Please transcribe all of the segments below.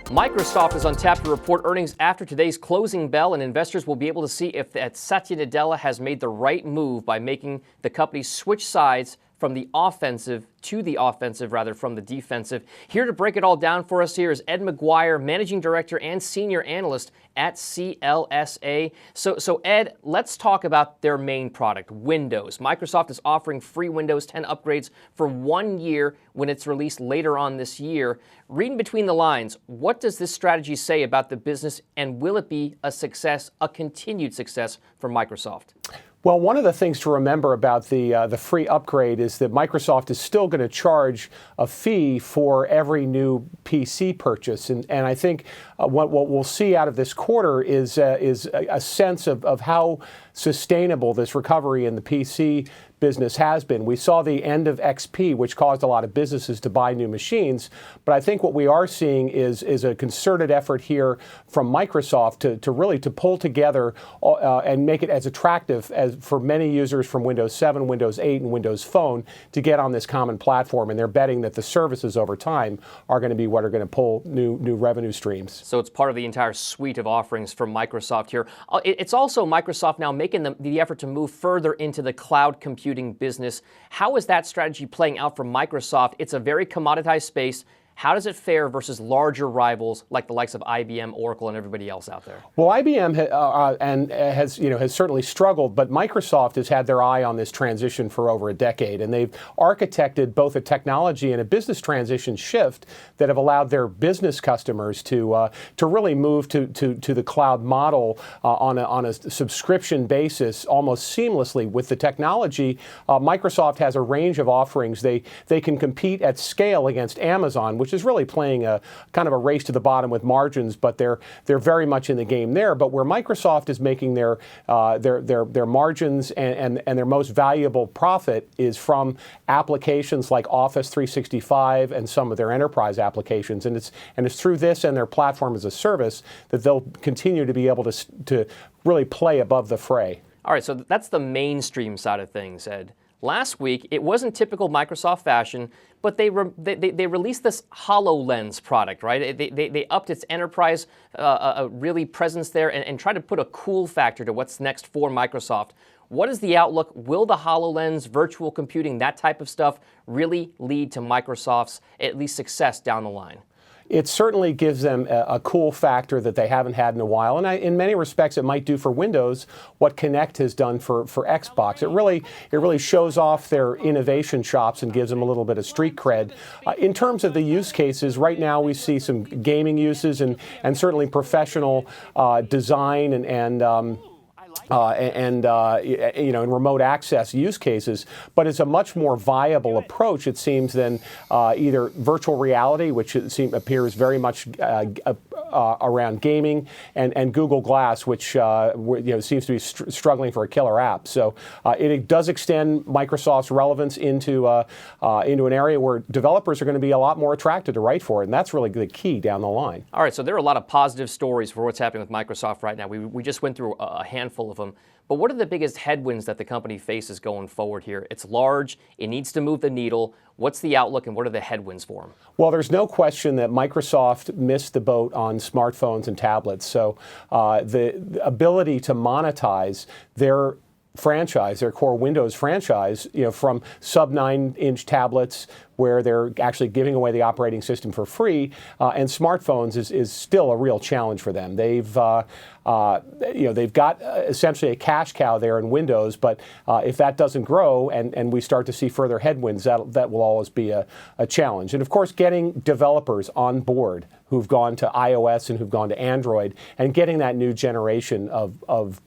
Microsoft is on tap to report earnings after today's closing bell, and investors will be able to see if Satya Nadella has made the right move by making the company switch sides from the offensive to the offensive, rather from the defensive. Here to break it all down for us here is Ed Maguire, Managing Director and Senior Analyst at CLSA. So Ed, let's talk about their main product, Windows. Microsoft is offering free Windows 10 upgrades for 1 year when it's released later on this year. Reading between the lines, what does this strategy say about the business, and will it be a success, a continued success for Microsoft? Well, one of the things to remember about the free upgrade is that Microsoft is still going to charge a fee for every new PC purchase, and I think what we'll see out of this quarter is a sense of how sustainable this recovery in the PC business has been. We saw the end of XP, which caused a lot of businesses to buy new machines, but I think what we are seeing is a concerted effort here from Microsoft to really pull together and make it as attractive as for many users from Windows 7, Windows 8, and Windows Phone to get on this common platform, and they're betting that the services over time are going to be what are going to pull new revenue streams. So it's part of the entire suite of offerings from Microsoft here. It's also Microsoft now making the effort to move further into the cloud computing business. How is that strategy playing out for Microsoft? It's a very commoditized space. How does it fare versus larger rivals like the likes of IBM, Oracle, and everybody else out there? Well, IBM has certainly struggled, but Microsoft has had their eye on this transition for over a decade, and they've architected both a technology and a business transition shift that have allowed their business customers to really move to the cloud model on a subscription basis almost seamlessly. With the technology, Microsoft has a range of offerings. They can compete at scale against Amazon, which is really playing a kind of a race to the bottom with margins, but they're very much in the game there. But where Microsoft is making their margins and their most valuable profit is from applications like Office 365 and some of their enterprise applications, and it's through this and their platform as a service that they'll continue to be able to really play above the fray. All right, so that's the mainstream side of things, Ed. Last week, it wasn't typical Microsoft fashion, but they released this Hololens product, right? They upped its enterprise really presence there and tried to put a cool factor to what's next for Microsoft. What is the outlook? Will the HoloLens, virtual computing, that type of stuff really lead to Microsoft's at least success down the line? It certainly gives them a cool factor that they haven't had in a while, and in many respects, it might do for Windows what Kinect has done for Xbox. It really shows off their innovation chops and gives them a little bit of street cred. In terms of the use cases, right now we see some gaming uses and certainly professional design and remote access use cases, but it's a much more viable approach, it seems, than either virtual reality, which appears very much around gaming, and Google Glass, which seems to be struggling for a killer app. So it does extend Microsoft's relevance into an area where developers are going to be a lot more attracted to write for it, and that's really the key down the line. All right, so there are a lot of positive stories for what's happening with Microsoft right now. We just went through a handful of them. But what are the biggest headwinds that the company faces going forward here? It's large. It needs to move the needle. What's the outlook, and what are the headwinds for them? Well, there's no question that Microsoft missed the boat on smartphones and tablets. So the ability to monetize their franchise, their core Windows franchise, from sub 9-inch tablets where they're actually giving away the operating system for free, and smartphones is still a real challenge for them. They've got essentially a cash cow there in Windows, but if that doesn't grow and we start to see further headwinds, that will always be a challenge. And of course, getting developers on board who've gone to iOS and who've gone to Android and getting that new generation of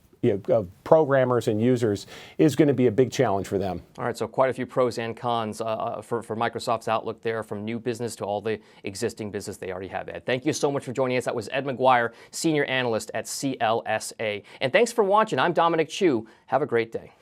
programmers and users is going to be a big challenge for them. All right, so quite a few pros and cons for Microsoft's outlook there, from new business to all the existing business they already have, Ed. Thank you so much for joining us. That was Ed Maguire, Senior Analyst at CLSA. And thanks for watching. I'm Dominic Chu. Have a great day.